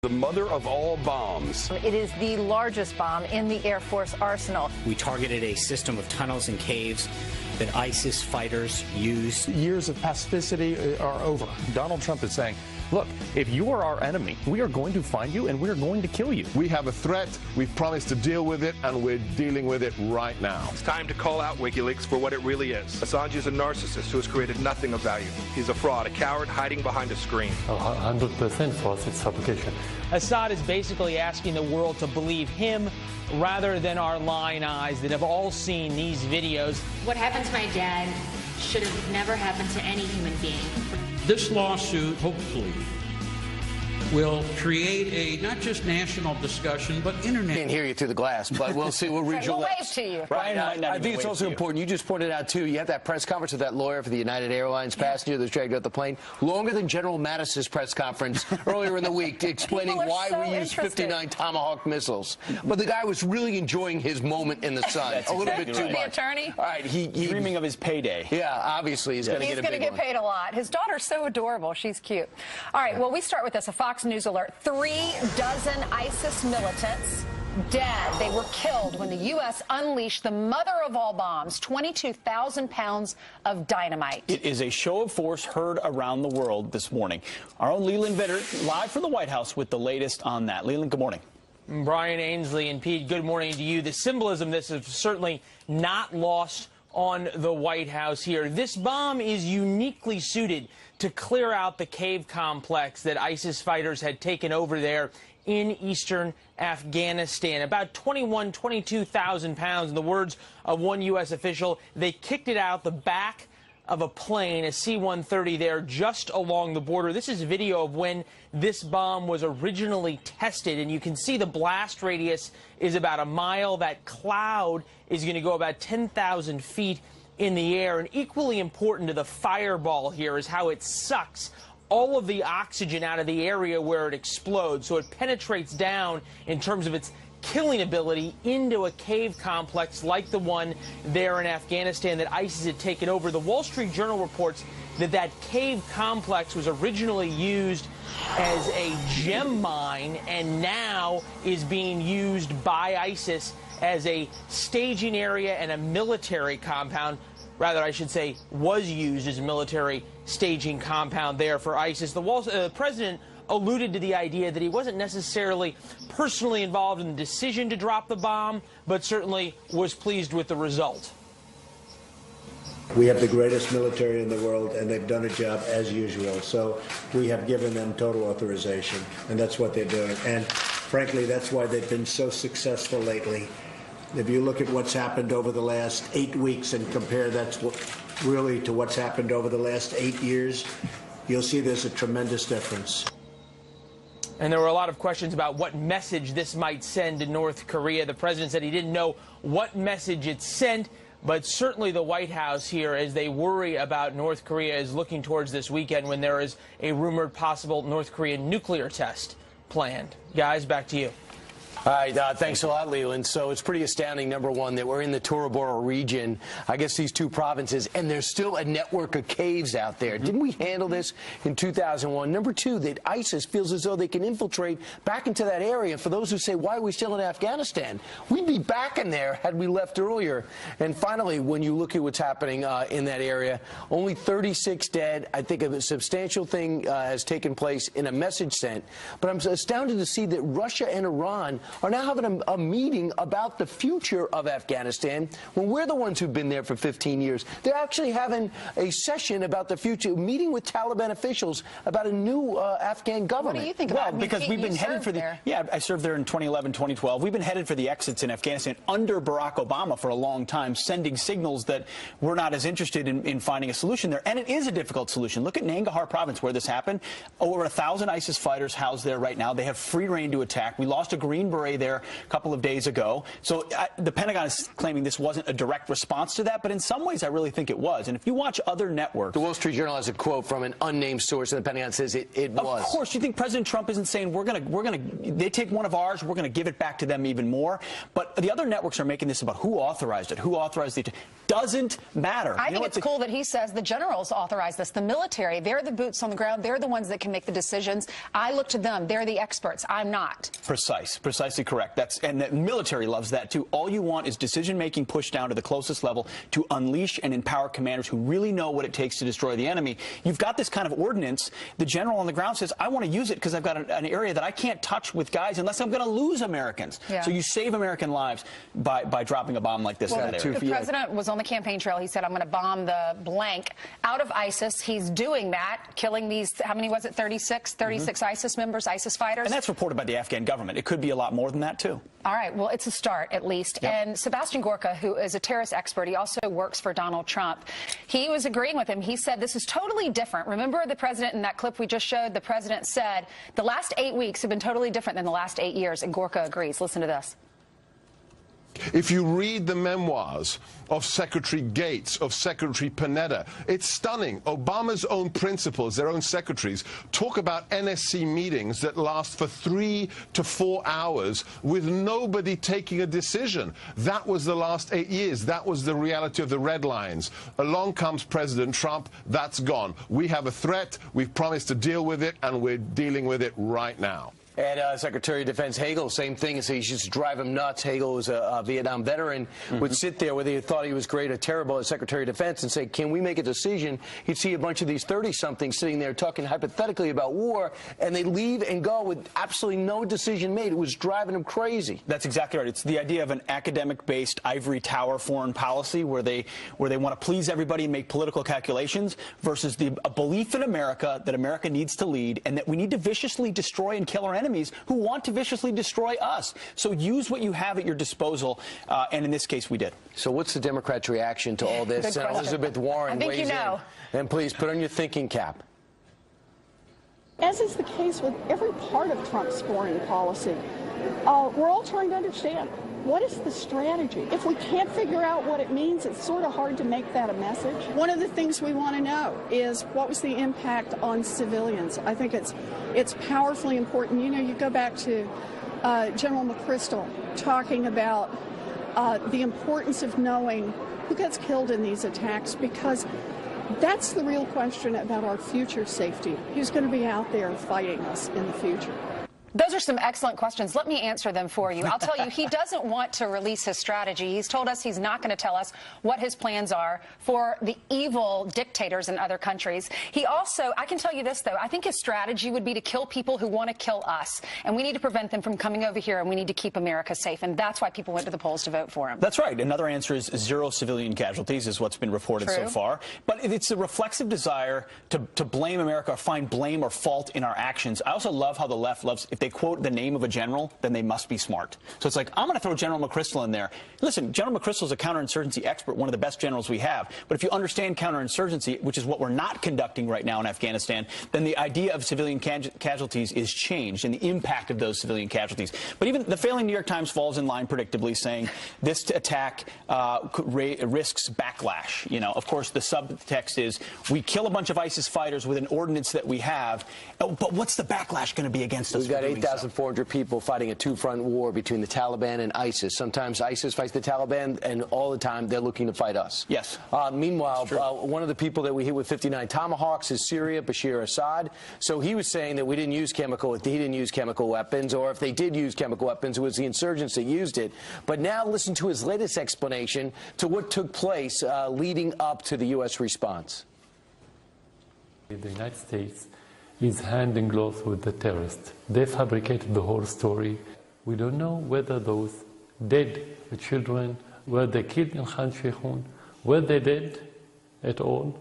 The mother of all bombs. It is the largest bomb in the Air Force arsenal. We targeted a system of tunnels and caves that ISIS fighters used. Years of pacificity are over. Donald Trump is saying, look, if you are our enemy, we are going to find you and we are going to kill you. We have a threat. We've promised to deal with it, and we're dealing with it right now. It's time to call out WikiLeaks for what it really is. Assange is a narcissist who has created nothing of value. He's a fraud, a coward hiding behind a screen. 100% for us, it's fabrication. Assad is basically asking the world to believe him rather than our lying eyes that have all seen these videos. What happened to my dad should have never happened to any human being. This lawsuit, hopefully, will create a not just national discussion, but international. I can't hear you through the glass, but we'll see. We'll read your lips. We'll wave to you. Right. I think it's also important. You just pointed out, too, you have that press conference with that lawyer for the United Airlines passenger that's dragged out the plane. Longer than General Mattis's press conference earlier in the week explaining why we use 59 Tomahawk missiles. But the guy was really enjoying his moment in the sun. A little bit too much. The attorney? All right. He dreaming of his payday. Yeah, obviously he's going to get a big one. He's going to get paid a lot. His daughter's so adorable. She's cute. All right, well, we start with this. A Fox News alert. 3 dozen ISIS militants dead. They were killed when the U.S. unleashed the mother of all bombs, 22,000 pounds of dynamite. It is a show of force heard around the world this morning. Our own Leland Vittert live from the White House with the latest on that. Leland, good morning. Brian Ainsley and Pete, good morning to you. The symbolism of this is certainly not lost on the White House here. This bomb is uniquely suited to clear out the cave complex that ISIS fighters had taken over there in eastern Afghanistan. About 22,000 pounds. In the words of one U.S. official, they kicked it out the back of a plane, a C-130 there just along the border. This is video of when this bomb was originally tested, and you can see the blast radius is about a mile. That cloud is going to go about 10,000 feet in the air. And equally important to the fireball here is how it sucks all of the oxygen out of the area where it explodes. So it penetrates down in terms of its killing ability into a cave complex like the one there in Afghanistan that ISIS had taken over. The Wall Street Journal reports that that cave complex was originally used as a gem mine and now is being used by ISIS as a staging area and a military compound. Rather, I should say, was used as a military staging compound there for ISIS. The president alluded to the idea that he wasn't necessarily personally involved in the decision to drop the bomb, but certainly was pleased with the result. We have the greatest military in the world, and they've done a job as usual. So we have given them total authorization, and that's what they're doing. And frankly, that's why they've been so successful lately. If you look at what's happened over the last 8 weeks and compare that really to what's happened over the last 8 years, you'll see there's a tremendous difference. And there were a lot of questions about what message this might send to North Korea. The president said he didn't know what message it sent, but certainly the White House here, as they worry about North Korea, is looking towards this weekend when there is a rumored possible North Korean nuclear test planned. Guys, back to you. All right, thanks a lot, Leland. So it's pretty astounding, number one, that we're in the Tora Bora region, I guess these two provinces, and there's still a network of caves out there. Didn't we handle this in 2001? Number two, that ISIS feels as though they can infiltrate back into that area. For those who say, why are we still in Afghanistan? We'd be back in there had we left earlier. And finally, when you look at what's happening in that area, only 36 dead. I think a substantial thing has taken place in a message sent. But I'm astounded to see that Russia and Iran are now having a meeting about the future of Afghanistan when we're the ones who've been there for 15 years. They're actually having a session about the future, meeting with Taliban officials about a new Afghan government. What do you think about it? Well, because we've been headed for the... Yeah, I served there in 2011, 2012. We've been headed for the exits in Afghanistan under Barack Obama for a long time, sending signals that we're not as interested in finding a solution there. And it is a difficult solution. Look at Nangarhar province where this happened. Over 1,000 ISIS fighters housed there right now. They have free reign to attack. We lost a Green Beret array there a couple of days ago. So the Pentagon is claiming this wasn't a direct response to that, but in some ways I really think it was. And if you watch other networks... The Wall Street Journal has a quote from an unnamed source, and the Pentagon says it was. Of course, you think President Trump isn't saying they take one of ours, we're going to give it back to them even more. But the other networks are making this about who authorized it, who authorized it. Doesn't matter. I think it's cool that he says the generals authorized this, the military. They're the boots on the ground. They're the ones that can make the decisions. I look to them. They're the experts. I'm not. Precisely correct. And the military loves that too. All you want is decision-making pushed down to the closest level to unleash and empower commanders who really know what it takes to destroy the enemy. You've got this kind of ordinance. The general on the ground says, I want to use it because I've got an area that I can't touch with guys unless I'm going to lose Americans. Yeah. So you save American lives by dropping a bomb like this. Well, the president was on the campaign trail. He said, I'm going to bomb the blank out of ISIS. He's doing that, killing these, how many was it, 36 ISIS members, ISIS fighters? And that's reported by the Afghan government. It could be a lot more than that, too. All right. Well, it's a start, at least. Yep. And Sebastian Gorka, who is a terrorist expert, he also works for Donald Trump. He was agreeing with him. He said this is totally different. Remember the president in that clip we just showed? The president said the last 8 weeks have been totally different than the last 8 years. And Gorka agrees. Listen to this. If you read the memoirs of Secretary Gates, of Secretary Panetta, it's stunning. Obama's own principals, their own secretaries, talk about NSC meetings that last for 3 to 4 hours with nobody taking a decision. That was the last 8 years. That was the reality of the red lines. Along comes President Trump. That's gone. We have a threat. We've promised to deal with it, and we're dealing with it right now. And Secretary of Defense Hagel, same thing. So he just drive him nuts. Hagel was a Vietnam veteran, would sit there whether he thought he was great or terrible as Secretary of Defense and say, can we make a decision? He'd see a bunch of these 30-somethings sitting there talking hypothetically about war, and they leave and go with absolutely no decision made. It was driving him crazy. That's exactly right. It's the idea of an academic-based ivory tower foreign policy where they want to please everybody and make political calculations versus a belief in America that America needs to lead and that we need to viciously destroy and kill our enemies who want to viciously destroy us. So use what you have at your disposal, and in this case, we did. So what's the Democrats' reaction to all this? Elizabeth Warren weighs in. And please, put on your thinking cap. As is the case with every part of Trump's foreign policy, we're all trying to understand, what is the strategy? If we can't figure out what it means, it's sort of hard to make that a message. One of the things we want to know is what was the impact on civilians. I think it's powerfully important. You know, you go back to General McChrystal talking about the importance of knowing who gets killed in these attacks, because that's the real question about our future safety. Who's going to be out there fighting us in the future? Those are some excellent questions. Let me answer them for you. I'll tell you, he doesn't want to release his strategy. He's told us he's not going to tell us what his plans are for the evil dictators in other countries. He also, I can tell you this, though, I think his strategy would be to kill people who want to kill us. And we need to prevent them from coming over here, and we need to keep America safe. And that's why people went to the polls to vote for him. That's right. Another answer is 0 civilian casualties is what's been reported so far. But it's a reflexive desire to blame America or find blame or fault in our actions. I also love how the left loves, if they quote the name of a general, then they must be smart. So it's like, I'm going to throw General McChrystal in there. Listen, General McChrystal is a counterinsurgency expert, one of the best generals we have. But if you understand counterinsurgency, which is what we're not conducting right now in Afghanistan, then the idea of civilian casualties is changed and the impact of those civilian casualties. But even the failing New York Times falls in line predictably, saying this attack risks backlash. You know, of course, the subtext is we kill a bunch of ISIS fighters with an ordinance that we have, but what's the backlash going to be against us? We've got 8,400 people fighting a two-front war between the Taliban and ISIS. Sometimes ISIS fights the Taliban, and all the time they're looking to fight us. Yes. Meanwhile, one of the people that we hit with 59 Tomahawks is Syria, Bashir Assad. So he was saying that he didn't use chemical weapons, or if they did use chemical weapons, it was the insurgents that used it. But now listen to his latest explanation to what took place leading up to the U.S. response. The United States is hand in glove with the terrorists. They fabricated the whole story. We don't know whether those dead children, were they killed in Khan Shaykhun, were they dead at all?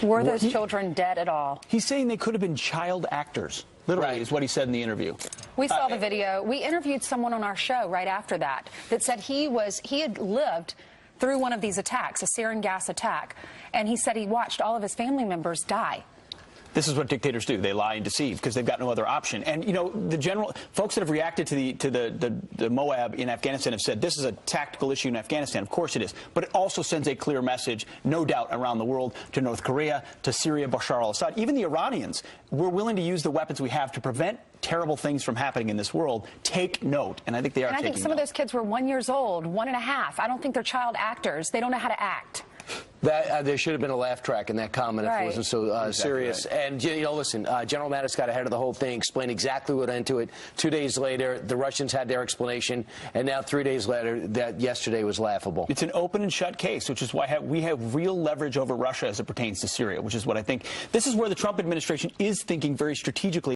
Were those children dead at all? He's saying they could have been child actors. Literally is what he said in the interview. We saw the video. We interviewed someone on our show right after that said he had lived through one of these attacks, a sarin gas attack, and he said he watched all of his family members die. This is what dictators do. They lie and deceive because they've got no other option. And, you know, the general folks that have reacted to the Moab in Afghanistan have said this is a tactical issue in Afghanistan. Of course it is. But it also sends a clear message, no doubt, around the world, to North Korea, to Syria, Bashar al-Assad. Even the Iranians, we're willing to use the weapons we have to prevent terrible things from happening in this world. Take note. And I think they are taking note. I think some of those kids were 1 year old, 1.5. I don't think they're child actors. They don't know how to act. That there should have been a laugh track in that comment if it wasn't so serious. Right. And, you know, listen, General Mattis got ahead of the whole thing, explained exactly what went into it. 2 days later, the Russians had their explanation, and now 3 days later, that yesterday was laughable. It's an open and shut case, which is why we have real leverage over Russia as it pertains to Syria, which is what I think. This is where the Trump administration is thinking very strategically.